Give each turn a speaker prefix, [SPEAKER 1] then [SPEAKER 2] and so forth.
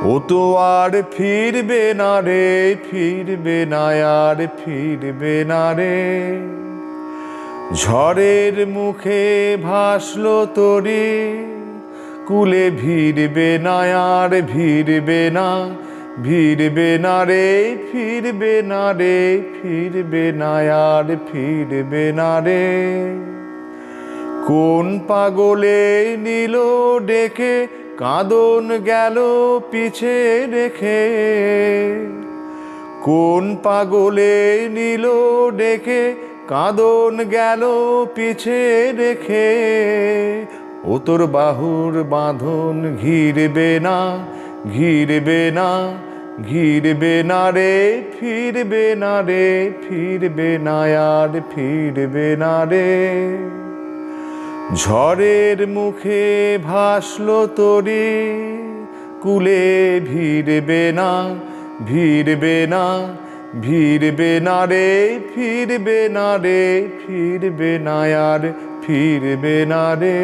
[SPEAKER 1] ও তো আর ফিরবে না রে, ফিরবে না আর ফিরবে না রে। ঝড়ের মুখে ভাসলো তরি, কুলে ভিড়বে না আর ভিড়বে না, ভিড়বে না রে, ফিরবে না রে, ফিরবে না আর ফিরবে না রে। কোন পাগলে নিল ডেকে, কাঁদন গেল পিছে রেখে। কোন পাগলে নিল ডেকে, কাঁদন গেল পিছে রেখে। ও তোর বাহুর বাঁধন ঘিরবে না, ঘিরবে না, ঘিরবে না রে, ফিরবে না রে, ফিরবে না আর ফিরবে না রে। ঝড়ের মুখে ভাসলো তরি, কুলে ভিড়বে না, ভিড়বে না, ভিড়বে না রে, ফিরবে না রে, ফিরবে না আর ফিরবে না রে।